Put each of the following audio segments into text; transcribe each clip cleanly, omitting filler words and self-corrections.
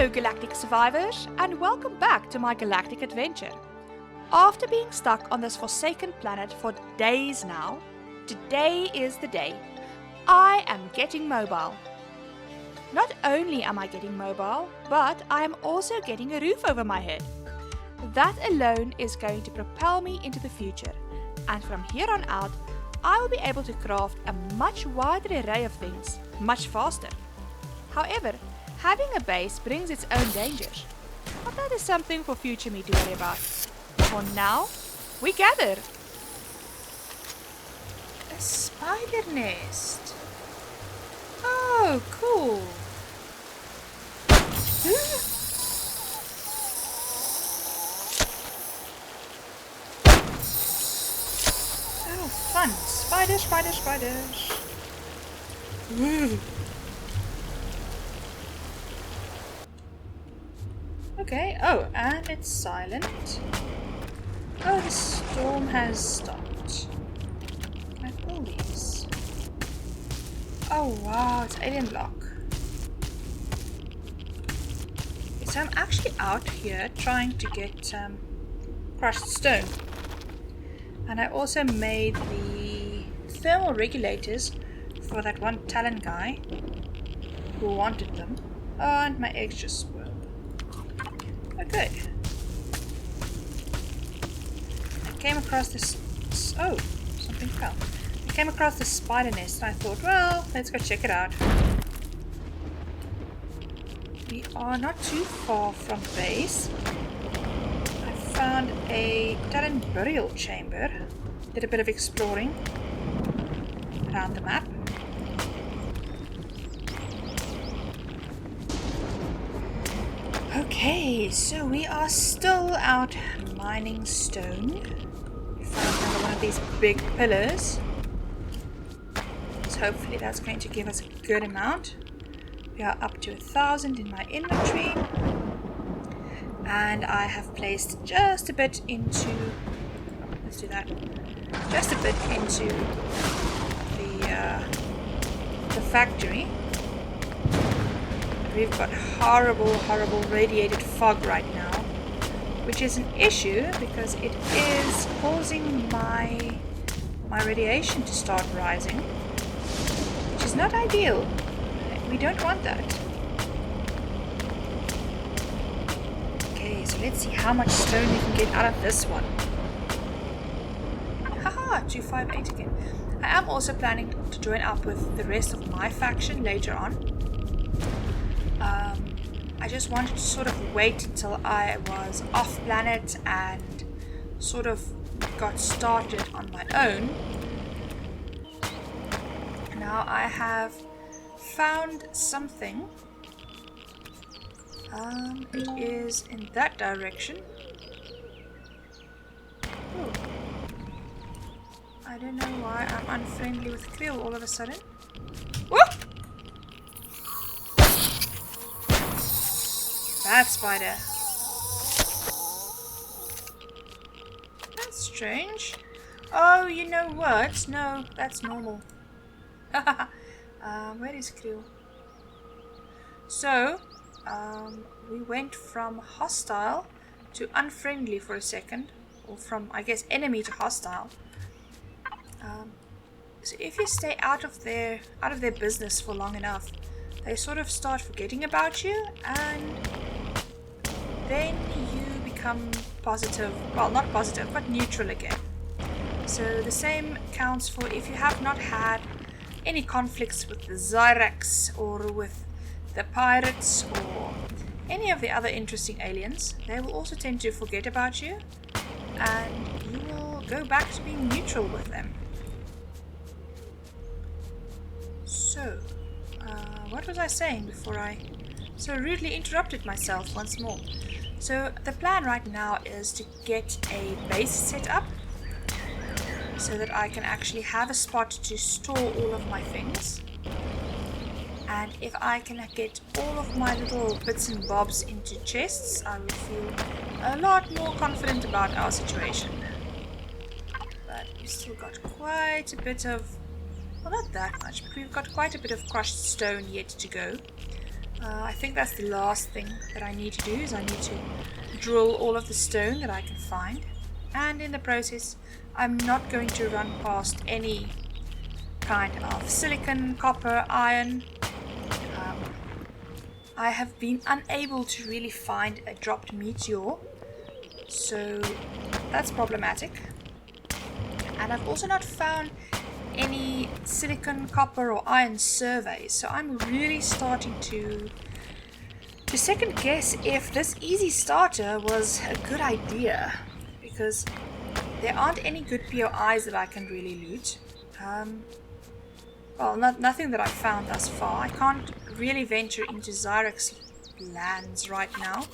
Hello galactic survivors, and welcome back to my galactic adventure. After being stuck on this forsaken planet for days now, today is the day. I am getting mobile. Not only am I getting mobile, but I am also getting a roof over my head. That alone is going to propel me into the future, and from here on out, I will be able to craft a much wider array of things, much faster. However, having a base brings its own dangers, but that is something for future me to worry about. For now, we gather. A spider nest. Oh, cool. Oh, fun. Spiders, spiders, spiders. Woo. Okay, oh, and it's silent. Oh, the storm has stopped. Can I pull these? Oh wow, it's alien block. Okay, so I'm actually out here trying to get crushed stone. And I also made the thermal regulators for that one Talon guy who wanted them. Oh, and my eggs just swirled. Oh, good. I came across this... Oh, something fell. I came across this spider nest and I thought, well, let's go check it out. We are not too far from base. I found a Talon burial chamber. Did a bit of exploring around the map. Okay, so we are still out mining stone. We found another one of these big pillars. So hopefully that's going to give us a good amount. We are up to 1,000 in my inventory. And I have placed just a bit into... Let's do that. Just a bit into the factory. We've got horrible radiated fog right now, which is an issue because it is causing my radiation to start rising, which is not ideal. We don't want that. Okay, so let's see how much stone we can get out of this one. Haha, 258 again. I am also planning to join up with the rest of my faction later on. I just wanted to sort of wait until I was off planet and sort of got started on my own. Now I have found something. It is in that direction. Ooh. I don't know why I'm unfriendly with Krill all of a sudden. Whoop! Bad spider. That's strange. Oh, you know what? No, that's normal. Where is Krill? So, we went from hostile to unfriendly for a second. Or from, I guess, enemy to hostile. So if you stay out of their business for long enough, they sort of start forgetting about you, and then you become positive, well, not positive, but neutral again. So the same counts for if you have not had any conflicts with the Zyrax or with the pirates or any of the other interesting aliens. They will also tend to forget about you, and you will go back to being neutral with them. So, what was I saying before I so rudely interrupted myself once more? So the plan right now is to get a base set up so that I can actually have a spot to store all of my things. And if I can get all of my little bits and bobs into chests, I will feel a lot more confident about our situation. But we've still got quite a bit of, well, not that much, but we've got quite a bit of crushed stone yet to go. I think that's the last thing that I need to do is I need to drill all of the stone that I can find. And in the process, I'm not going to run past any kind of silicon, copper, iron. I have been unable to really find a dropped meteor, so that's problematic. And I've also not found any silicon, copper or iron surveys, so I'm really starting to second guess if this easy starter was a good idea, because there aren't any good POIs that I can really loot. Well, nothing that I've found thus far. I can't really venture into Zyrex lands right now.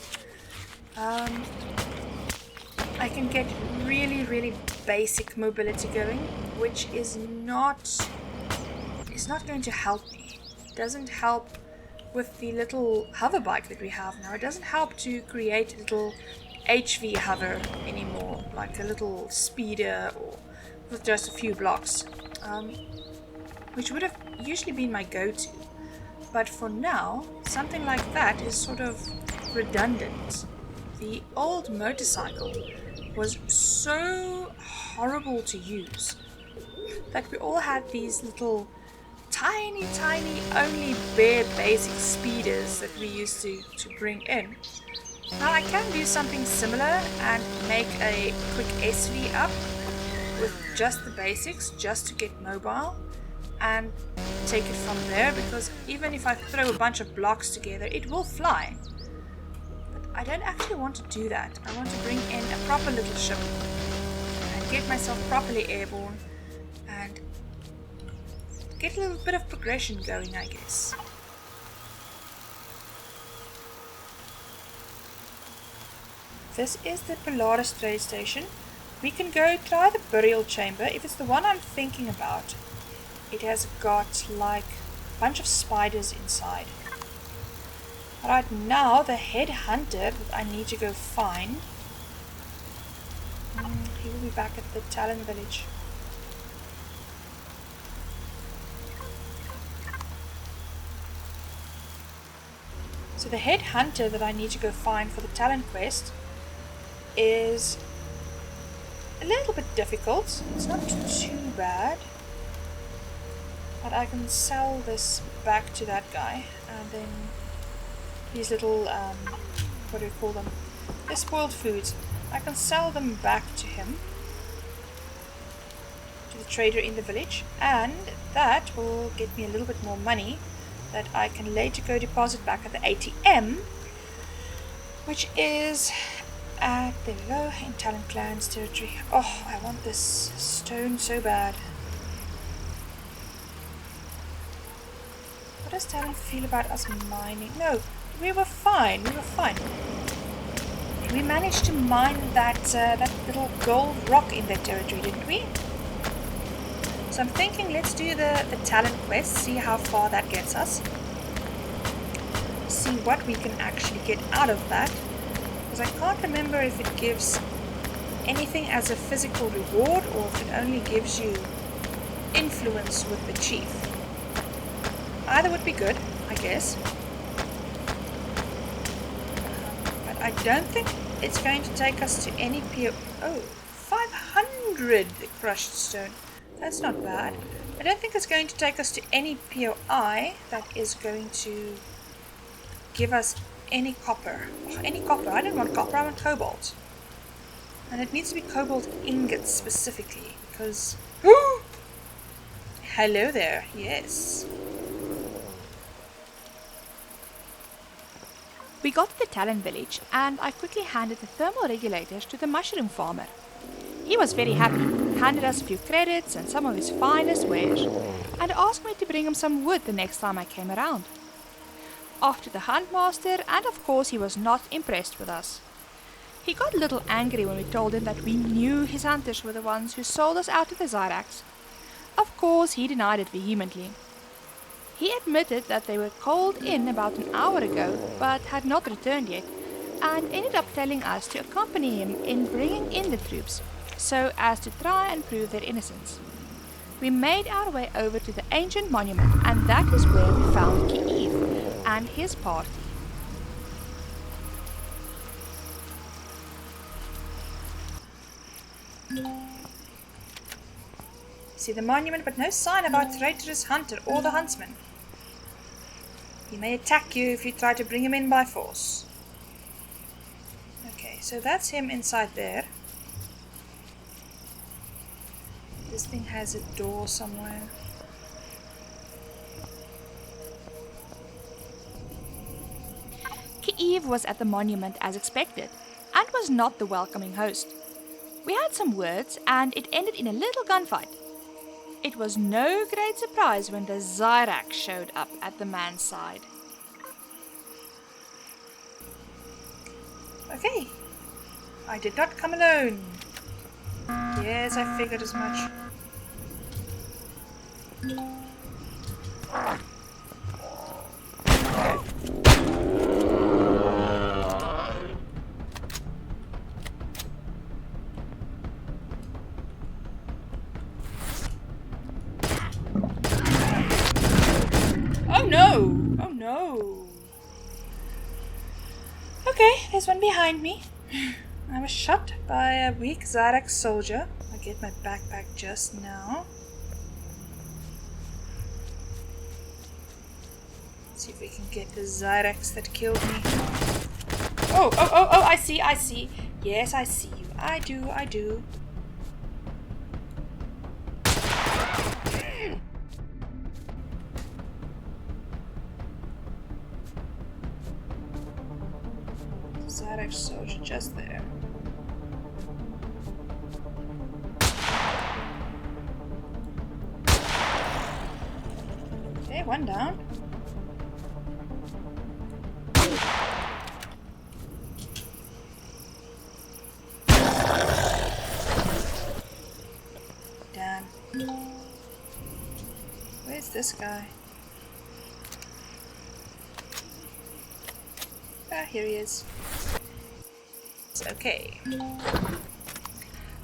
I can get really basic mobility going, which is not going to help me. It doesn't help with the little hover bike that we have now. It doesn't help to create a little HV hover anymore, like a little speeder or with just a few blocks, which would have usually been my go-to. But for now, something like that is sort of redundant. The old motorcycle was so horrible to use that we all had these little tiny only bare basic speeders that we used to bring in. Now I can do something similar and make a quick SV up with just the basics, just to get mobile and take it from there, because even if I throw a bunch of blocks together, it will fly. But I don't actually want to do that. I want to bring in a proper little ship and get myself properly airborne and get a little bit of progression going, I guess. This is the Polaris trade station. We can go try the burial chamber if it's the one I'm thinking about. It has got like a bunch of spiders inside. Right now, the headhunter that I need to go find, he will be back at the Talon village. So the headhunter that I need to go find for the Talon quest is a little bit difficult. It's not too bad. But I can sell this back to that guy, and then these little, what do we call them? They're spoiled foods. I can sell them back to him, to the trader in the village, and that will get me a little bit more money that I can later go deposit back at the ATM, which is at, there we go, in Talon Clans territory. Oh, I want this stone so bad. What does Talon feel about us mining? No, we were fine. We managed to mine that little gold rock in their territory, didn't we? So I'm thinking let's do the Talon quest, see how far that gets us. See what we can actually get out of that. Because I can't remember if it gives anything as a physical reward or if it only gives you influence with the chief. Either would be good, I guess. But I don't think it's going to take us to any PO... Oh, 500 crushed stone. That's not bad. I don't think it's going to take us to any POI that is going to give us any copper. Any copper. I don't want copper, I want cobalt. And it needs to be cobalt ingots specifically, because... Hello there, yes. We got to the Talon village, and I quickly handed the thermal regulators to the mushroom farmer. He was very happy, handed us a few credits and some of his finest wares, and asked me to bring him some wood the next time I came around. Off to the huntmaster, and of course he was not impressed with us. He got a little angry when we told him that we knew his hunters were the ones who sold us out to the Zyrax. Of course he denied it vehemently. He admitted that they were called in about an hour ago, but had not returned yet, and ended up telling us to accompany him in bringing in the troops, so as to try and prove their innocence. We made our way over to the ancient monument, and that is where we found Kiev, and his party. See the monument, but no sign of our traitorous hunter or the huntsman. He may attack you if you try to bring him in by force. Okay, so that's him inside there. This thing has a door somewhere. Kiev was at the monument as expected, and was not the welcoming host. We had some words, and it ended in a little gunfight. It was no great surprise when the Zyrax showed up at the man's side. Okay, I did not come alone. Yes, I figured as much. Oh no! Oh no! Okay, there's one behind me. I was shot by a weak Zyrax soldier. I get my backpack just now. Let's see if we can get the Zyrax that killed me. Oh, I see. Yes, I see you. I do. Zyrax soldier just there. Okay, one down. Damn. Where's this guy? Ah, here he is. It's okay.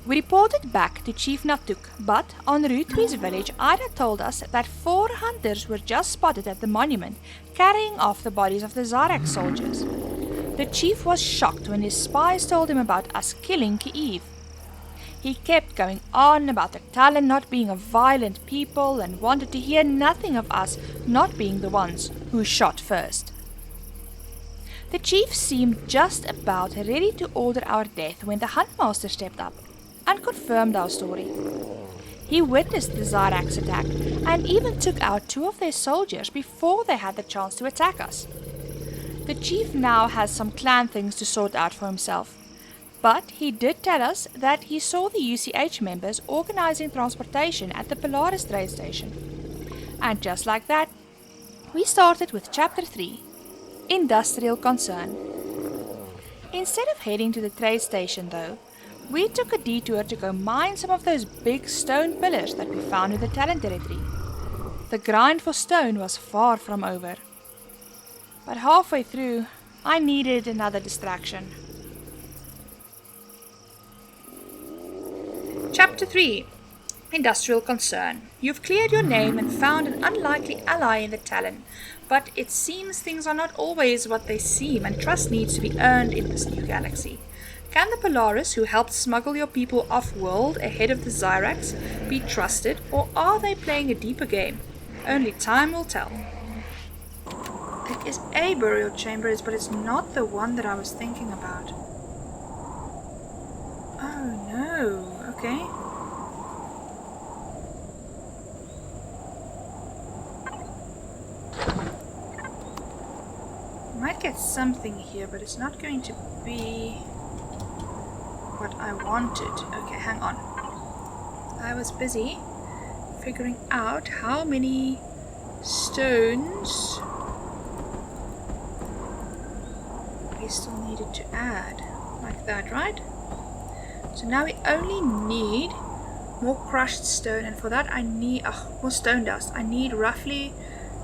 We reported back to Chief Natuk, but en route to his village, Ida told us that 4 hunters were just spotted at the monument, carrying off the bodies of the Zyrax soldiers. The chief was shocked when his spies told him about us killing Kiev. He kept going on about the Talon not being a violent people and wanted to hear nothing of us not being the ones who shot first. The chief seemed just about ready to order our death when the Huntmaster stepped up and confirmed our story. He witnessed the Zyrax attack and even took out 2 of their soldiers before they had the chance to attack us. The chief now has some clan things to sort out for himself, but he did tell us that he saw the UCH members organizing transportation at the Polaris trade station. And just like that, we started with Chapter 3, Industrial Concern. Instead of heading to the trade station though, we took a detour to go mine some of those big stone pillars that we found in the Talon territory. The grind for stone was far from over. But halfway through, I needed another distraction. Chapter 3, Industrial Concern. You've cleared your name and found an unlikely ally in the Talon, but it seems things are not always what they seem and trust needs to be earned in this new galaxy. Can the Polaris, who helped smuggle your people off-world ahead of the Zyrax, be trusted, or are they playing a deeper game? Only time will tell. There is a burial chamber, but it's not the one that I was thinking about. Oh no, okay. Might get something here, but it's not going to be what I wanted. Okay, hang on. I was busy figuring out how many stones we still needed to add. Like that, right? So now we only need more crushed stone, and for that I need more stone dust. I need roughly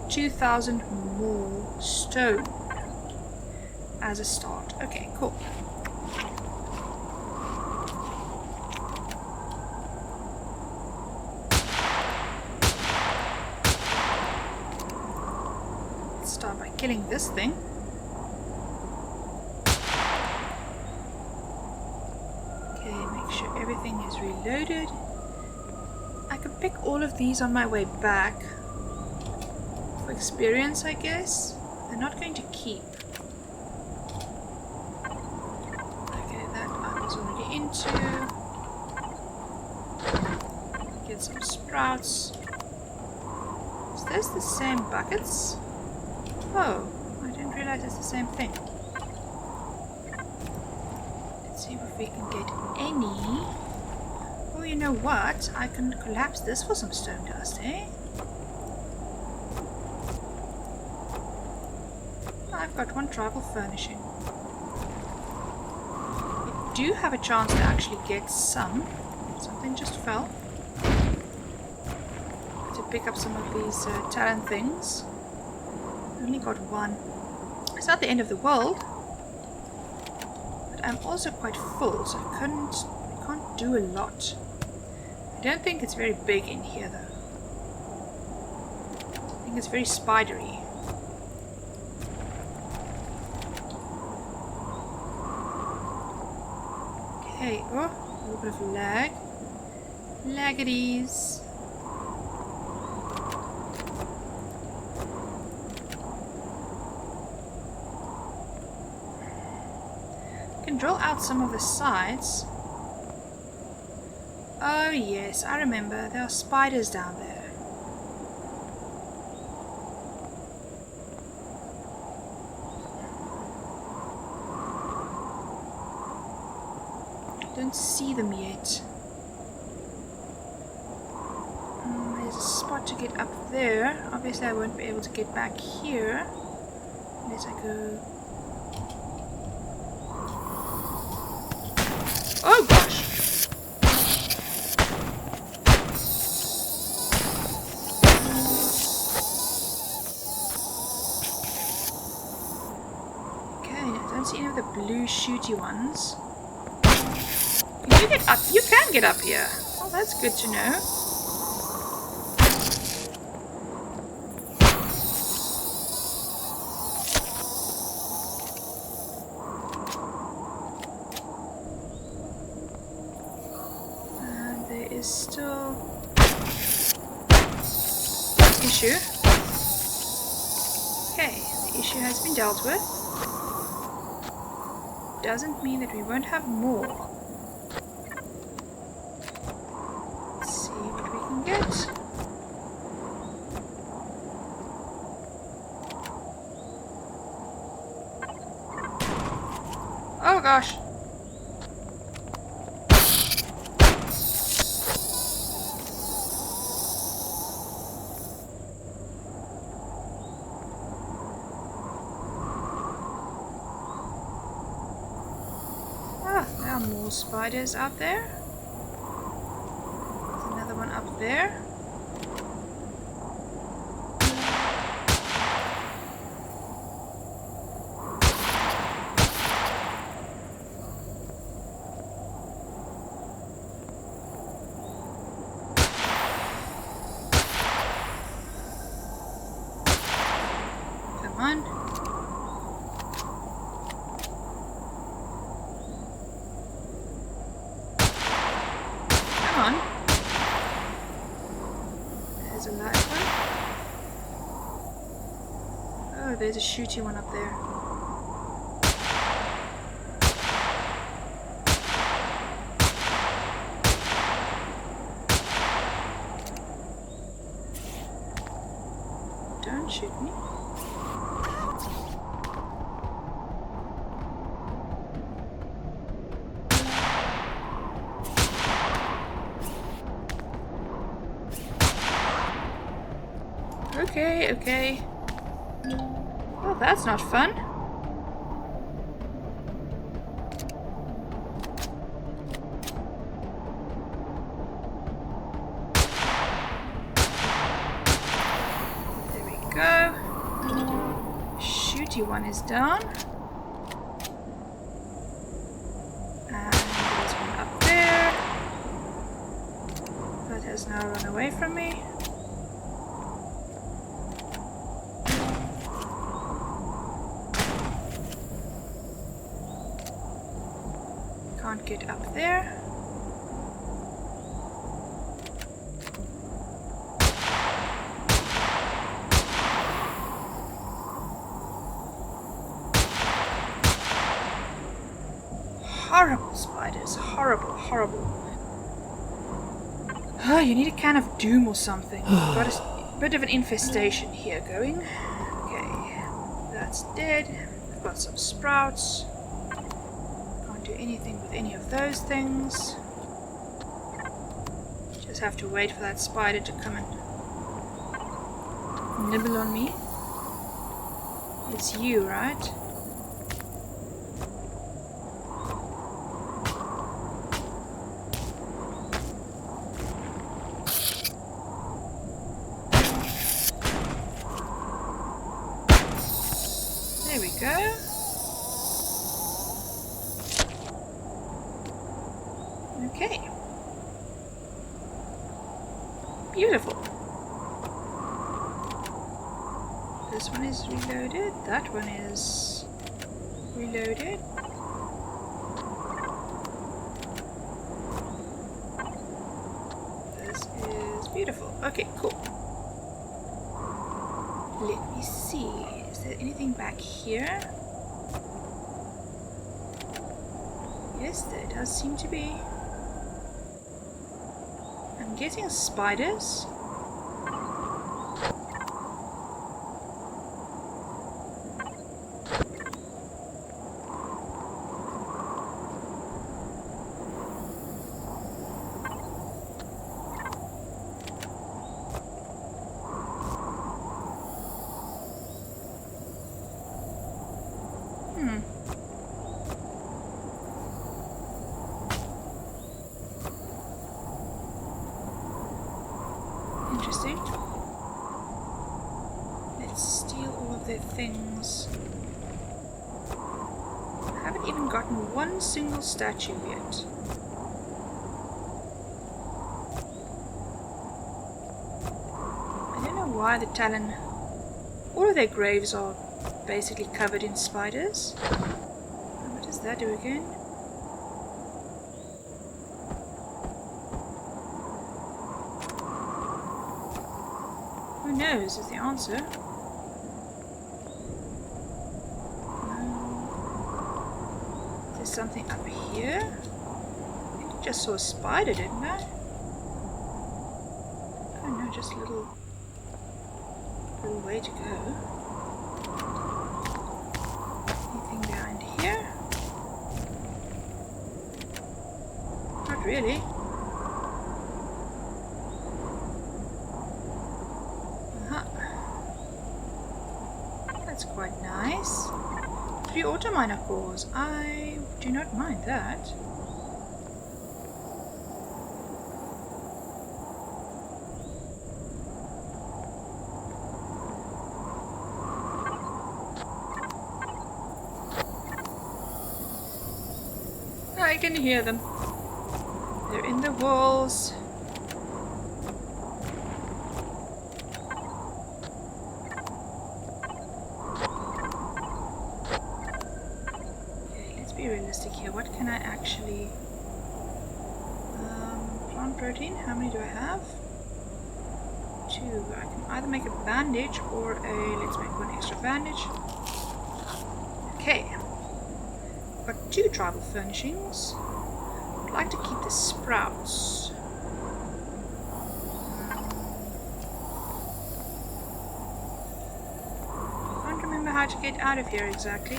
2,000 more stone as a start. Okay, cool. Let's start by killing this thing. Okay, make sure everything is reloaded. I can pick all of these on my way back. For experience, I guess. They're not going to keep. Okay, that I was already into. Get some sprouts. Is this the same buckets? Oh, I didn't realize it's the same thing. Let's see if we can get any. Oh, you know what? I can collapse this for some stone dust, eh? I've got one tribal furnishing. I do have a chance to actually get some. Something just fell. To pick up some of these talent things. Only got one. It's not the end of the world. But I'm also quite full, so I can't do a lot. I don't think it's very big in here though. I think it's very spidery. Okay, oh, a little bit of lag. Laggities. Can drill out some of the sides. Oh yes, I remember. There are spiders down there. I don't see them yet. There's a spot to get up there. Obviously I won't be able to get back here unless I go. Oh gosh! Okay, I don't see any of the blue shooty ones. Can you get up? You can get up here. Oh, that's good to know. Is still issue. Okay, the issue has been dealt with. Doesn't mean that we won't have more. Let's see what we can get. Oh gosh. More spiders out there. There's another one up there. Come on. There's a live one. Oh, there's a shooty one up there. Don't shoot me. Okay, okay. Well, that's not fun. There we go. Shooty one is down. And there's one up there. That has now run away from me. can't get up there. Horrible spiders. Horrible, horrible. Oh, you need a can of doom or something. Got a bit of an infestation here going. Okay, that's dead. I've got some sprouts. Can't do anything with any of those things. Just have to wait for that spider to come and nibble on me. It's you, right? There we go. Okay. Beautiful. This one is reloaded. That one is reloaded. This is beautiful. Okay, cool. Let me see. Is there anything back here? Yes, there does seem to be. I'm guessing spiders. Interesting. Let's steal all of their things. I haven't even gotten one single statue yet. I don't know why the Talon... all of their graves are basically covered in spiders. What does that do again? Who knows is the answer. There's something up here. I think I just saw a spider, didn't I? Oh no, just a little way to go. Anything behind here? Not really. That's quite nice. 3 autominer cores. I do not mind that. I can hear them. They're in the walls. Be realistic here. What can I actually plant protein? How many do I have? 2. I can either make a bandage or let's make 1 extra bandage. Okay, got 2 tribal furnishings. I'd like to keep the sprouts. Can't remember how to get out of here exactly.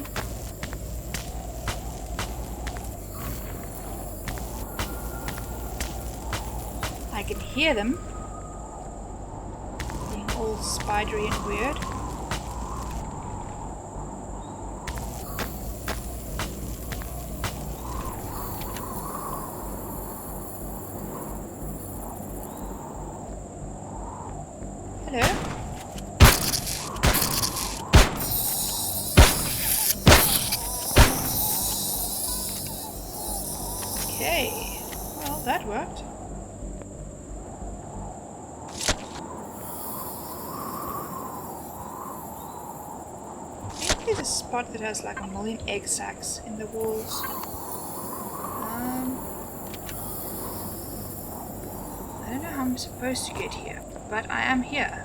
I can hear them being all spidery and weird. Hello? Okay, well that worked. There's a spot that has like 1,000,000 egg sacs in the walls. I'm supposed to get here, but I am here.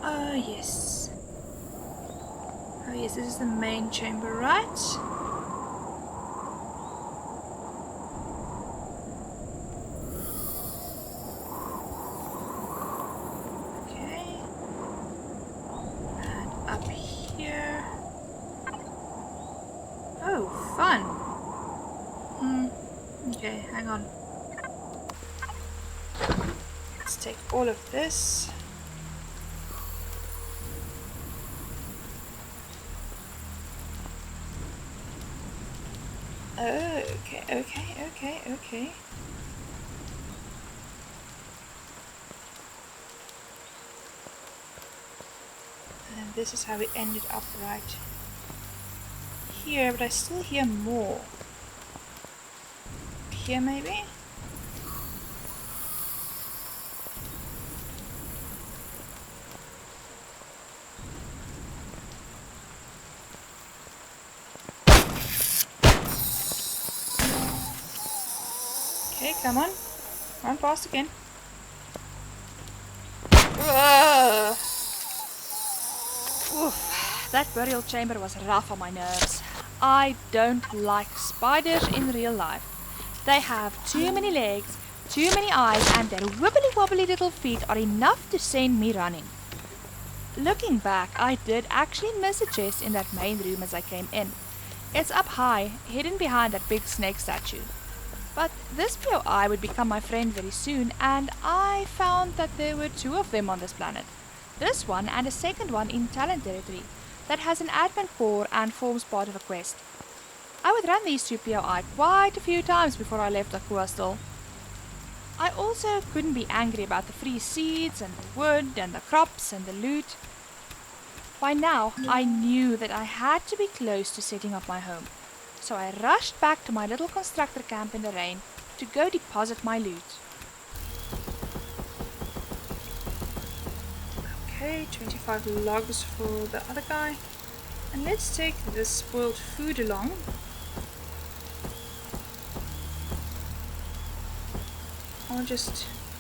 Oh yes. Oh yes, this is the main chamber, right? Okay. And up here. Oh, fun. Okay, hang on. Let's take all of this. Oh, okay. And this is how we ended up right here, but I still hear more. Here maybe? Okay, come on. Run fast again. Oof, that burial chamber was rough on my nerves. I don't like spiders in real life. They have too many legs, too many eyes, and their wibbly wobbly little feet are enough to send me running. Looking back, I did actually miss a chest in that main room as I came in. It's up high, hidden behind that big snake statue. But this POI would become my friend very soon, and I found that there were 2 of them on this planet. This one and a second one in Talon territory that has an admin core and forms part of a quest. I would run these 2 POI quite a few times before I left Akua still. I also couldn't be angry about the free seeds and the wood and the crops and the loot. By now, I knew that I had to be close to setting up my home. So I rushed back to my little constructor camp in the rain to go deposit my loot. Okay, 25 logs for the other guy. And let's take this spoiled food along.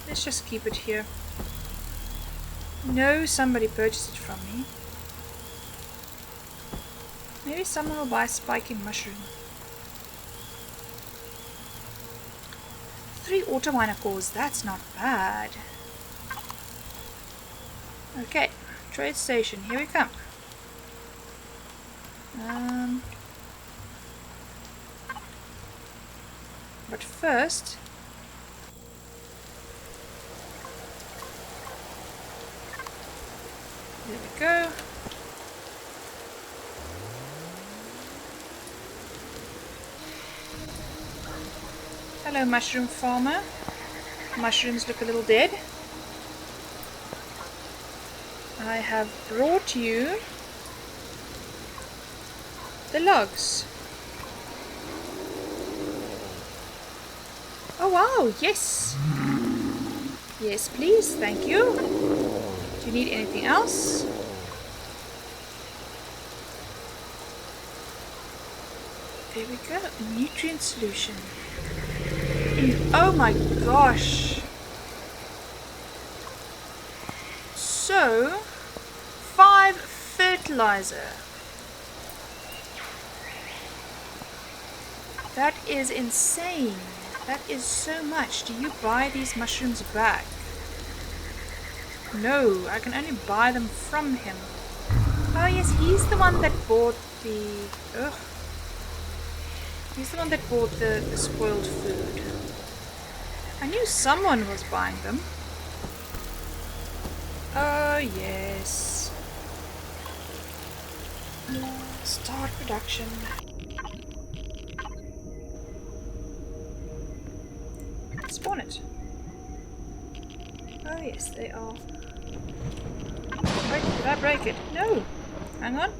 Let's just keep it here. No, somebody purchased it from me. Maybe someone will buy spiking mushroom. 3 auto miner cores, that's not bad. Okay, trade station, here we come. But first, there we go. Hello, mushroom farmer. Mushrooms look a little dead. I have brought you the logs. Oh wow, yes. Yes, please, thank you. Do you need anything else? There we go, a nutrient solution. Oh my gosh. So, 5 fertilizer. That is insane. That is so much. Do you buy these mushrooms back? No, I can only buy them from him. Oh yes, he's the one that bought the... Ugh. He's the one that bought the spoiled food. I knew someone was buying them. Oh yes. Start production. Spawn it. Oh yes, they are. Wait, did I break it? No! Hang on.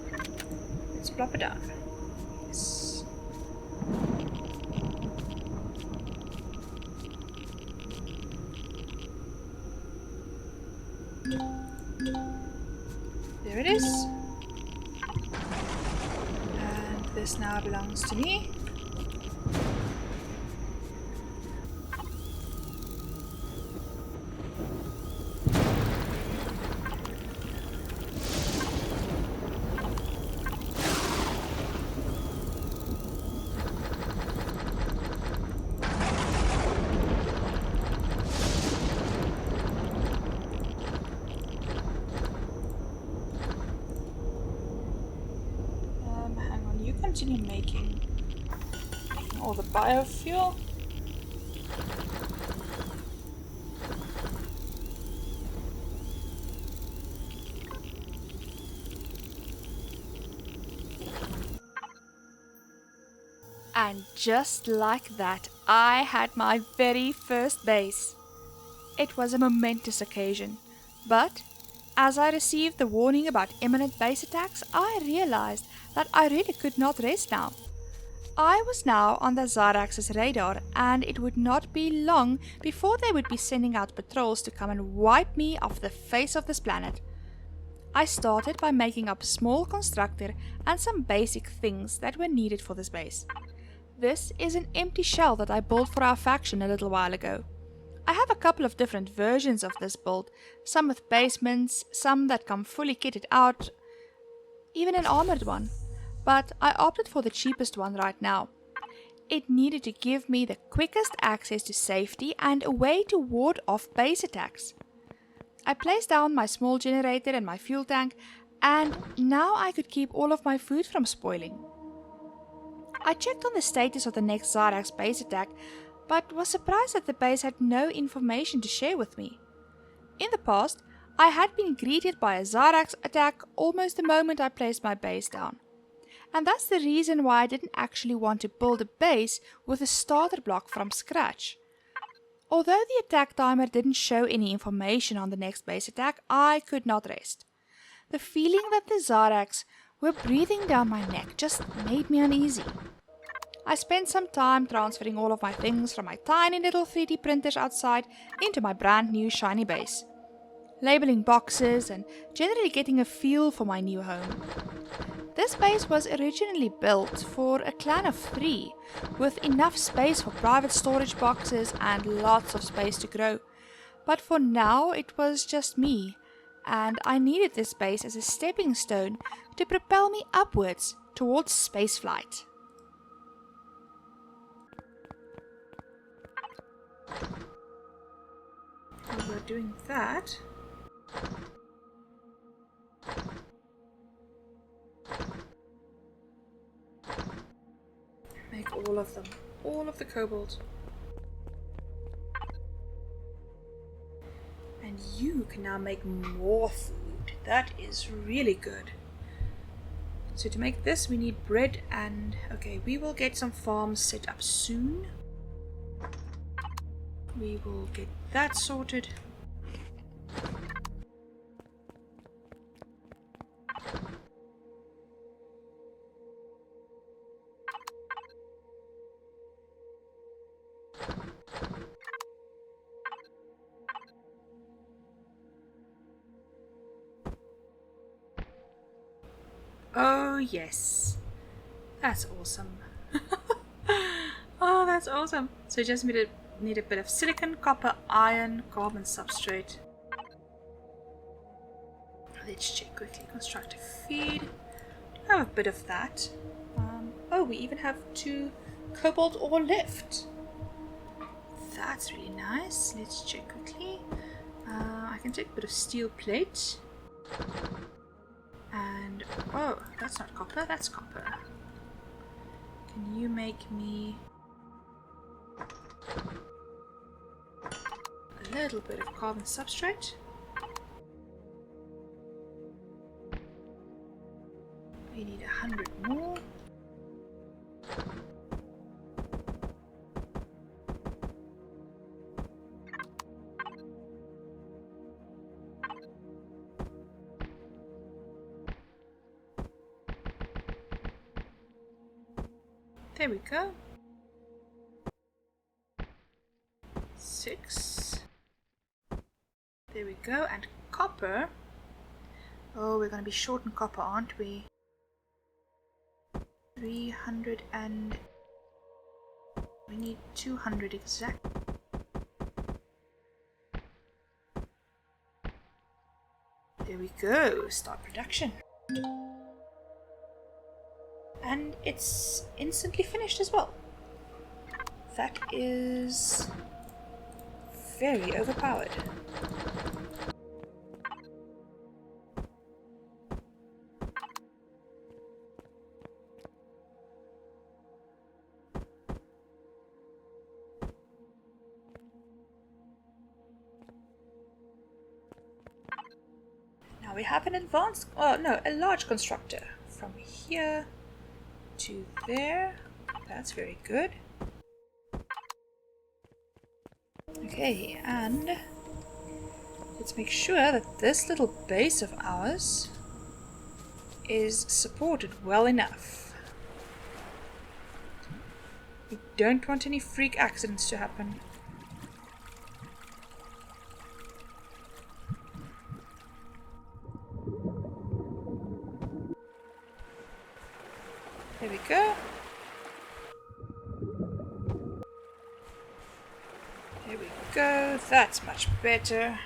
Let's plop it down. Yes. There it is. This now belongs to me. Hang on, you continue making all the biofuel. And just like that, I had my very first base. It was a momentous occasion, but as I received the warning about imminent base attacks, I realized that I really could not rest now. I was now on the Zarax's radar, and it would not be long before they would be sending out patrols to come and wipe me off the face of this planet. I started by making up a small constructor and some basic things that were needed for this base. This is an empty shell that I built for our faction a little while ago. I have a couple of different versions of this build, some with basements, some that come fully kitted out, even an armored one, but I opted for the cheapest one right now. It needed to give me the quickest access to safety and a way to ward off base attacks. I placed down my small generator and my fuel tank, and now I could keep all of my food from spoiling. I checked on the status of the next Zarax base attack, but was surprised that the base had no information to share with me. In the past, I had been greeted by a Zarax attack almost the moment I placed my base down. And that's the reason why I didn't actually want to build a base with a starter block from scratch. Although the attack timer didn't show any information on the next base attack, I could not rest. The feeling that the Zarax were breathing down my neck just made me uneasy. I spent some time transferring all of my things from my tiny little 3D printers outside into my brand new shiny base, labeling boxes and generally getting a feel for my new home. This base was originally built for a clan of 3, with enough space for private storage boxes and lots of space to grow. But for now it was just me, and I needed this base as a stepping stone to propel me upwards towards spaceflight. While we're doing that, make all of them, all of the cobalt. And you can now make more food. That is really good. So to make this we need bread and... okay, we will get some farms set up soon. We will get that sorted. Oh yes, that's awesome. Oh, that's awesome. So just need a bit of silicon, copper, iron, carbon substrate. Let's check quickly. Constructive feed. I have a bit of that. Oh, we even have 2 cobalt ore left. That's really nice. Let's check quickly. I can take a bit of steel plate. And, oh, that's not copper, that's copper. Can you make me a little bit of carbon substrate? We need 100 more. There we go. 6. There we go. And copper. Oh, we're going to be short on copper, aren't we? 300 and... we need 200 exact. There we go. Start production. And it's instantly finished as well. That is very overpowered. Now we have an advanced, a large constructor. From here to there. That's very good. Okay, and let's make sure that this little base of ours is supported well enough. We don't want any freak accidents to happen. There we go. There we go. That's much better.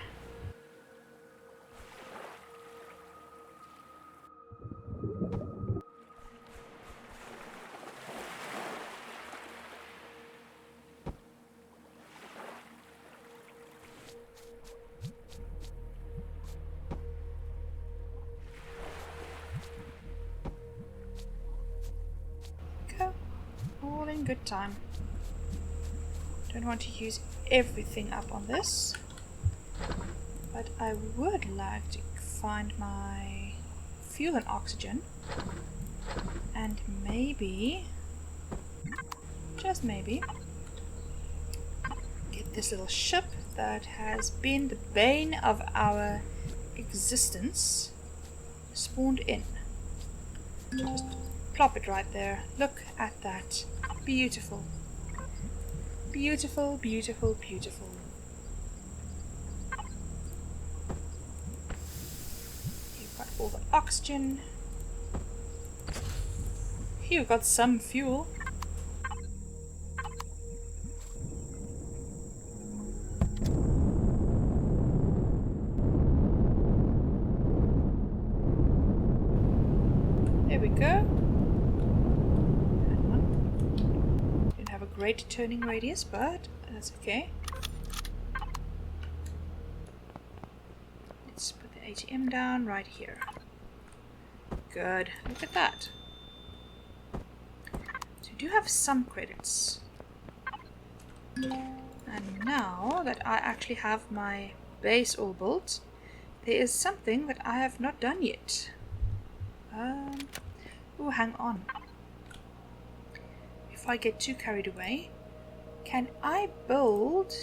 All in good time. Don't want to use everything up on this, but I would like to find my fuel and oxygen, and maybe, just maybe, get this little ship that has been the bane of our existence spawned in. Just plop it right there. Look at that. Beautiful. Beautiful, beautiful, beautiful. You've got all the oxygen. You've got some fuel. There we go. Great turning radius, but that's okay. Let's put the ATM down right here. Good. Look at that. So we do have some credits. And now that I actually have my base all built, there is something that I have not done yet. Oh, hang on. If I get too carried away, can I build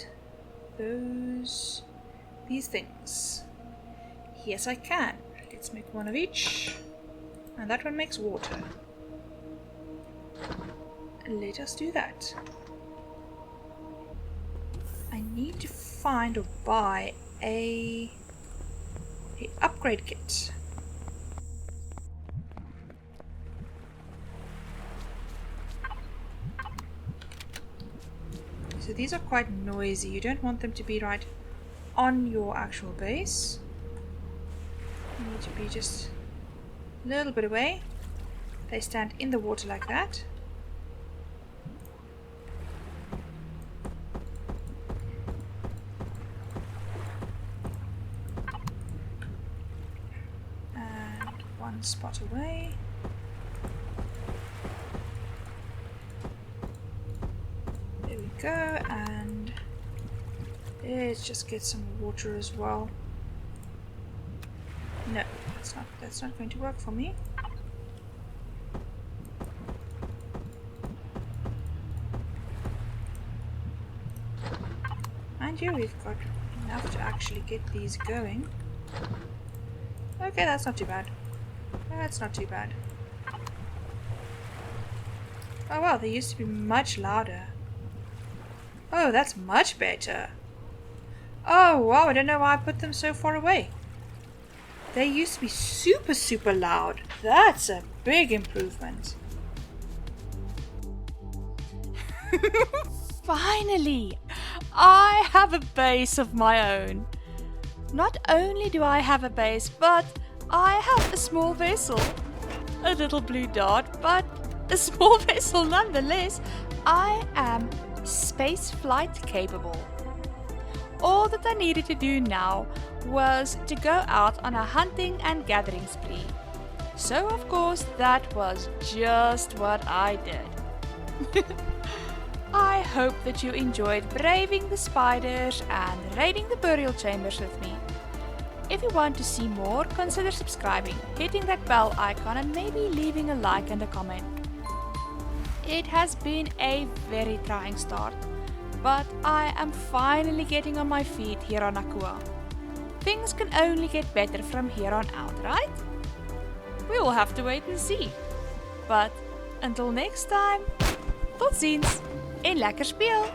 these things? Yes, I can. Let's make one of each. And that one makes water. Let us do that. I need to find or buy a upgrade kit. So these are quite noisy. You don't want them to be right on your actual base. You need to be just a little bit away. They stand in the water like that. And one spot away. Go, and let's just get some water as well. No, that's not going to work for me. Mind you, we've got enough to actually get these going. Okay, that's not too bad. That's not too bad. Oh wow, they used to be much louder. Oh, that's much better. Oh, wow, I don't know why I put them so far away. They used to be super, super loud. That's a big improvement. Finally, I have a base of my own. Not only do I have a base, but I have a small vessel. A little blue dot, but a small vessel nonetheless. I am space flight capable. All that I needed to do now was to go out on a hunting and gathering spree. So of course that was just what I did. I hope that you enjoyed braving the spiders and raiding the burial chambers with me. If you want to see more, consider subscribing, hitting that bell icon and maybe leaving a like and a comment. It has been a very trying start, but I am finally getting on my feet here on Akua. Things can only get better from here on out, right? We will have to wait and see. But until next time, tot ziens en lekker speel!